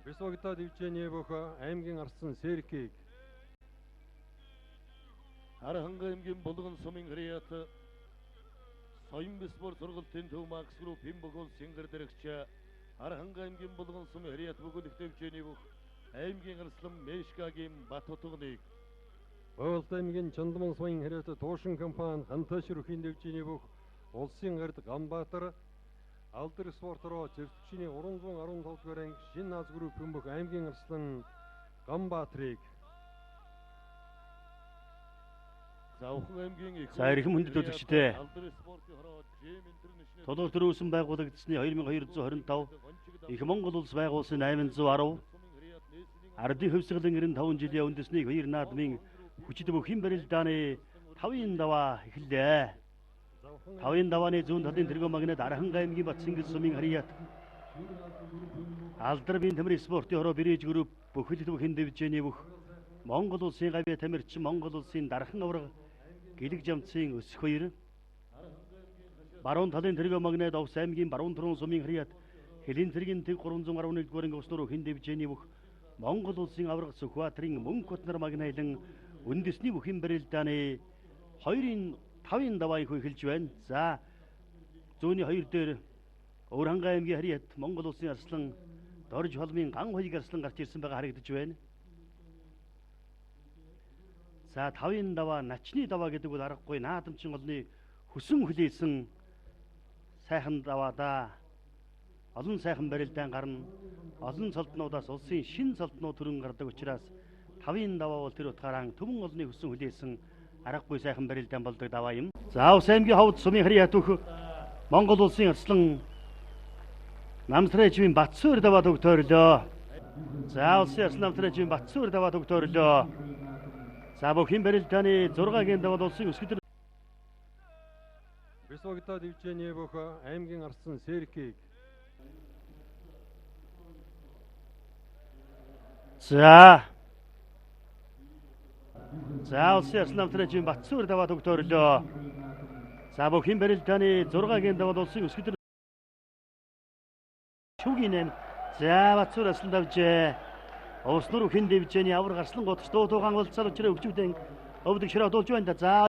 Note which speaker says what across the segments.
Speaker 1: Бисвагта дивчэний бөх аймгийн арсан Сэркийг
Speaker 2: Аранхан аймгийн Булган сумын хрият соён спорт сургалтын төв Макс Групп Химбогол Сингэр дэрэгч Аранхан аймгийн Булган сумын хрият бүгд дивчэний бөх аймгийн арслан Мешкагийн Бат утгыг
Speaker 1: Боолт аймгийн Чандман сумын хрият Туушин компани Ханташир үхийн дивчэний бөх улсын гард Ганбаатар Алдар спорт руу зэрэгчний 315 дугаар анги Шинэ Наз Групп Химбог аймгийн арслан Ганбаатарыг
Speaker 3: За эрхэм хүндэт үзэгчдээ Тодор төрөөсөн байгуулагдсны 2225 их Монгол улс байгуулсан 810 ардын хөвсгөлэн 95 жилийн үндэсний хоёр наадмын хүчит бүхэн барил дааны 5-ын даваа эхэллээ. 5-ын давааны зүүн талын тэргүүн магнад Аранхан аймгийн Батсингэл сумын хрият Алдар бийн тамир спортын хороо Бирэж Групп бүхэл бүхэн дивжээний бүх Монгол улсын гавьяа тамирчин Монгол улсын дархан авраг гэлэг жамцын өсөх хоёр баруун талын тэргүүн магнад Овс аймгийн баруун түрүүн сумын хрият Хэлэн цэргийн тэг 311 дугаар анги уснуур хэн дивжээний бүх Монгол улсын авраг Сүхбаатарын мөнгө хотнор магнайлан үндэсний бүхэн барил дааны 5-ын давааг эхэлж байна. За зүүнний 2 дээр Өвөрхангай аймгийн хрият Монгол улсын арслан Дорж холмын ган хоёрыг арслан гарч ирсэн байгаа харагдаж байна. За 5-ын даваа начны даваа гэдэг бол аргагүй наадамчин олны хүсэн хүлээсэн сайхан даваа да. Олон сайхан барилдаан гарна. Олон цолднуудаас улсын шин цолднууд төрөн гардаг учраас 5-ын даваа бол тэр утгаараа төмөн олны хүсэн хүлээсэн аргагүй сайхан барилдаан болдог даваа юм. За Овс аймгийн Ховд сумын хрият өх Монгол улсын арслан Намтрэжийн Батсуур даваа төгтөөрлөө. За улсын арслан Намтрэжийн Батсуур даваа төгтөөрлөө. За бүхэн барилдааны 6-гийн даваад улсын өсгөдөр
Speaker 1: Бисвагта дивчэний бөх аймгийн арсан Сэркийг
Speaker 3: За улсын арслан Намтрэжийн Батсуур даваа төгтөөрлөө. За бүхэн барилдааны 6-гийн даваад улсын өсгөдөр шүгийн 8. За Батсуур арслан давжээ. Овснур хэн дивжээний авраг арслан готч дуутуугаан болцоод очроо өвчүүдэн өвдөг ширээ дуулж байна да.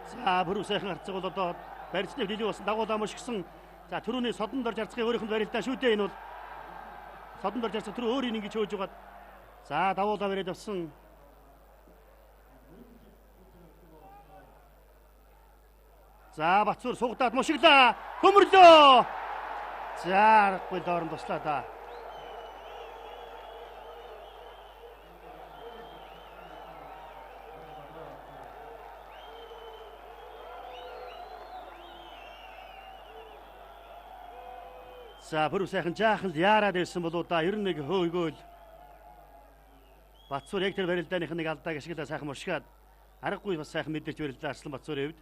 Speaker 3: За бүрүү сайхан харцаг бол одоо барьцны хөлийг болсон дагуулаа мөшгсөн. За түрүүний содон дорж арцгын өөрийнх нь барилдаа шүү дээ энэ бол. Содон дорж арцаг түрүү өөрийг ингэж хөөж угаад. За давуулаа бариад авсан. За Батсуур сугадаад мөшглөө. Хөмөрлөө. За аргагүй доорн туслаа да. За бүрүү сайхан жаахан яараад ирсэн болоо да 91 хөөгөөл Батсуур яг тэр барилдааных нэг алдааг ашиглаа сайхан мушгаад аргагүй бас сайхан мэдэрч барилдаа арслан Батсуур хэвд.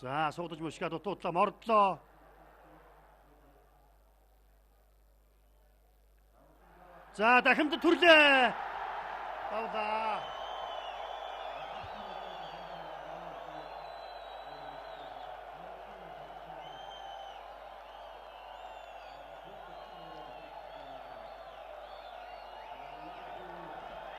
Speaker 3: За суудаж мушгаад утуудлаа мордлоо. За дахимд төрлөө. Давлаа.